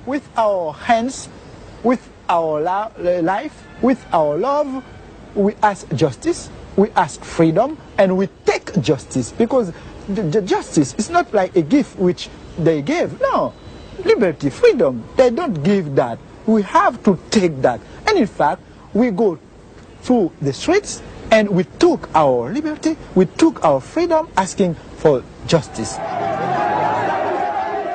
with our hands, with our life, with our love, we ask justice, we ask freedom, and we take justice, because the justice is not like a gift which they gave. No, liberty, freedom, they don't give that. We have to take that. And in fact, we go through the streets and we took our liberty, we took our freedom, asking for justice.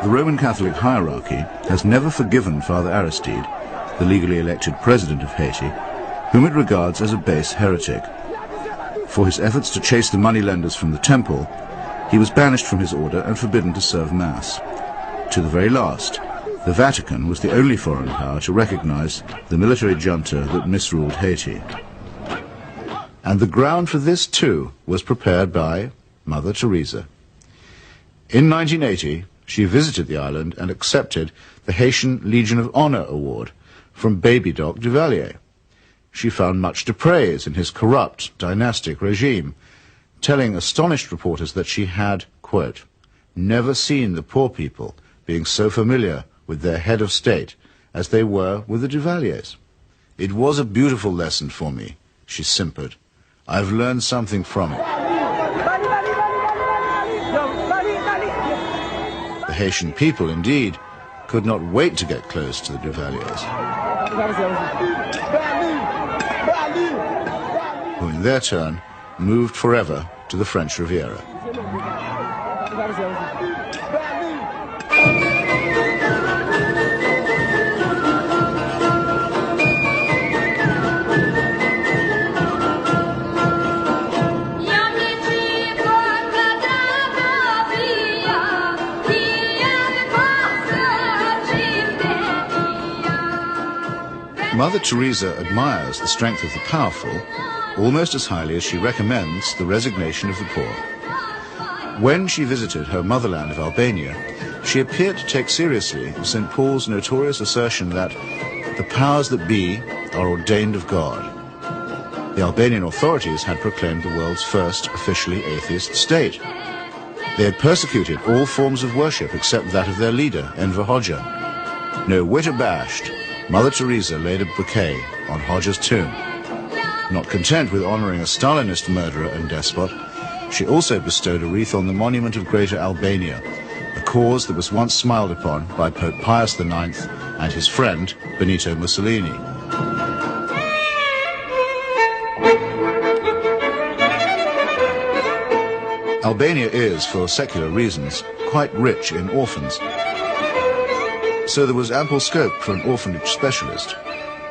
The Roman Catholic hierarchy has never forgiven Father Aristide, the legally elected president of Haiti, whom it regards as a base heretic. For his efforts to chase the moneylenders from the temple, he was banished from his order and forbidden to serve Mass. To the very last, the Vatican was the only foreign power to recognize the military junta that misruled Haiti. And the ground for this, too, was prepared by Mother Teresa. In 1980, she visited the island and accepted the Haitian Legion of Honor Award from Baby Doc Duvalier. She found much to praise in his corrupt, dynastic regime, telling astonished reporters that she had, quote, never seen the poor people being so familiar with their head of state as they were with the Duvaliers. It was a beautiful lesson for me, she simpered. I've learned something from it. The Haitian people, indeed, could not wait to get close to the Duvaliers, who in their turn moved forever to the French Riviera. Mother Teresa admires the strength of the powerful almost as highly as she recommends the resignation of the poor. When she visited her motherland of Albania, she appeared to take seriously St. Paul's notorious assertion that the powers that be are ordained of God. The Albanian authorities had proclaimed the world's first officially atheist state. They had persecuted all forms of worship except that of their leader, Enver Hoxha. No whit abashed, Mother Teresa laid a bouquet on Hoxha's tomb. Not content with honoring a Stalinist murderer and despot, she also bestowed a wreath on the monument of Greater Albania, a cause that was once smiled upon by Pope Pius IX and his friend Benito Mussolini. Albania is, for secular reasons, quite rich in orphans. So there was ample scope for an orphanage specialist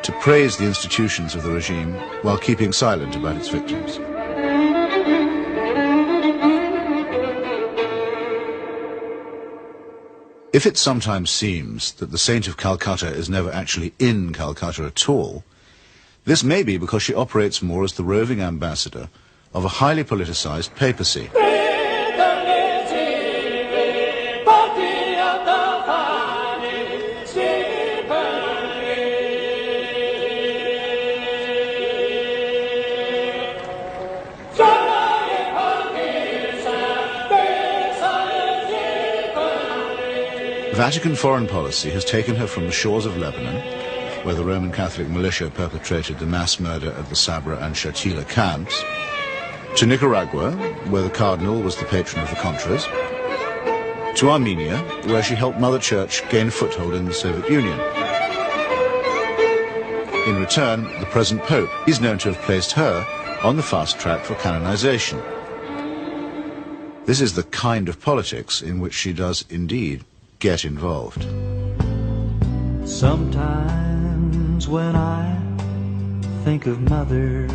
to praise the institutions of the regime while keeping silent about its victims. If it sometimes seems that the Saint of Calcutta is never actually in Calcutta at all, this may be because she operates more as the roving ambassador of a highly politicized papacy. Vatican foreign policy has taken her from the shores of Lebanon, where the Roman Catholic militia perpetrated the mass murder at the Sabra and Shatila camps, to Nicaragua, where the Cardinal was the patron of the Contras, to Armenia, where she helped Mother Church gain a foothold in the Soviet Union. In return, the present Pope is known to have placed her on the fast track for canonization. This is the kind of politics in which she does indeed get involved. Sometimes when I think of Mother,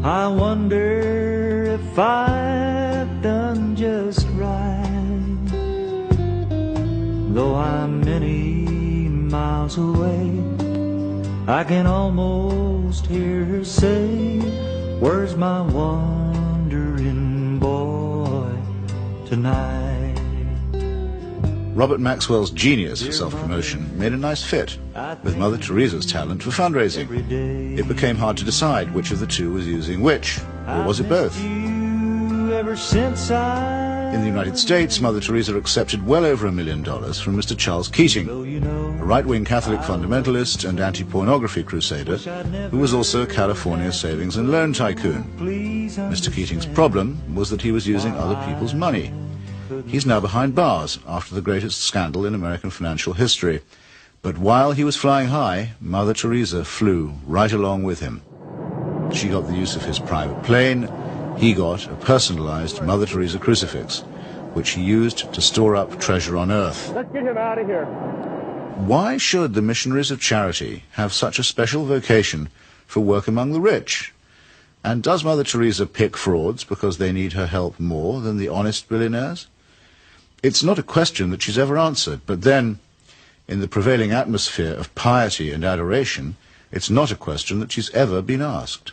I wonder if I've done just right. Though I'm many miles away, I can almost hear her say, where's my wandering boy tonight? Robert Maxwell's genius for self-promotion made a nice fit with Mother Teresa's talent for fundraising. It became hard to decide which of the two was using which, or was it both? Ever since I In the United States, Mother Teresa accepted well over $1 million from Mr. Charles Keating, a right-wing Catholic fundamentalist and anti-pornography crusader who was also a California savings and loan tycoon. Mr. Keating's problem was that he was using other people's money. He's now behind bars after the greatest scandal in American financial history. But while he was flying high, Mother Teresa flew right along with him. She got the use of his private plane. He got a personalized Mother Teresa crucifix, which he used to store up treasure on earth. Let's get him out of here. Why should the missionaries of charity have such a special vocation for work among the rich? And does Mother Teresa pick frauds because they need her help more than the honest billionaires? It's not a question that she's ever answered, but then, in the prevailing atmosphere of piety and adoration, it's not a question that she's ever been asked.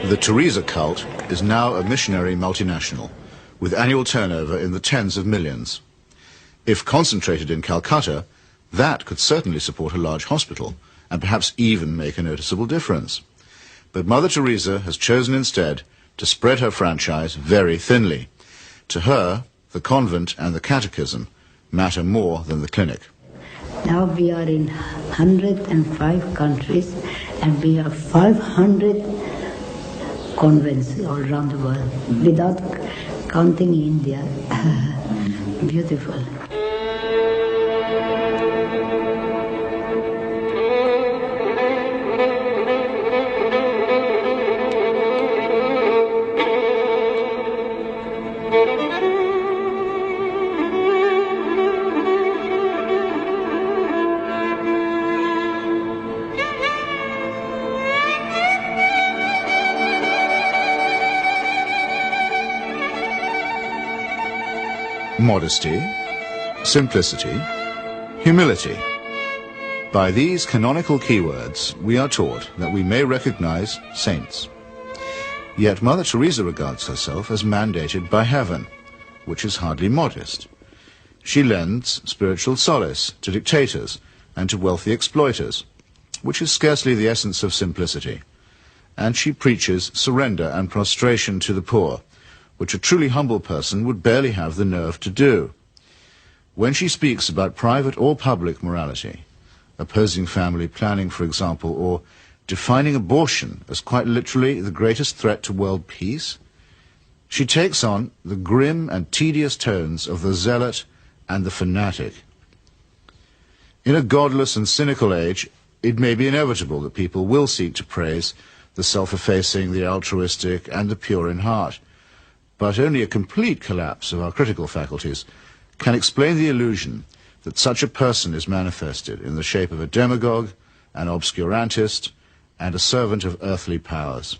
The Teresa cult is now a missionary multinational, with annual turnover in the tens of millions. If concentrated in Calcutta, that could certainly support a large hospital, and perhaps even make a noticeable difference. But Mother Teresa has chosen instead to spread her franchise very thinly. To her, the convent and the catechism matter more than the clinic. Now we are in 105 countries and we have 500 convents all around the world, without counting India. Beautiful. Modesty, simplicity, humility. By these canonical keywords, we are taught that we may recognize saints. Yet Mother Teresa regards herself as mandated by heaven, which is hardly modest. She lends spiritual solace to dictators and to wealthy exploiters, which is scarcely the essence of simplicity. And she preaches surrender and prostration to the poor, which a truly humble person would barely have the nerve to do. When she speaks about private or public morality, opposing family planning, for example, or defining abortion as quite literally the greatest threat to world peace, she takes on the grim and tedious tones of the zealot and the fanatic. In a godless and cynical age, it may be inevitable that people will seek to praise the self-effacing, the altruistic, and the pure in heart. But only a complete collapse of our critical faculties can explain the illusion that such a person is manifested in the shape of a demagogue, an obscurantist, and a servant of earthly powers.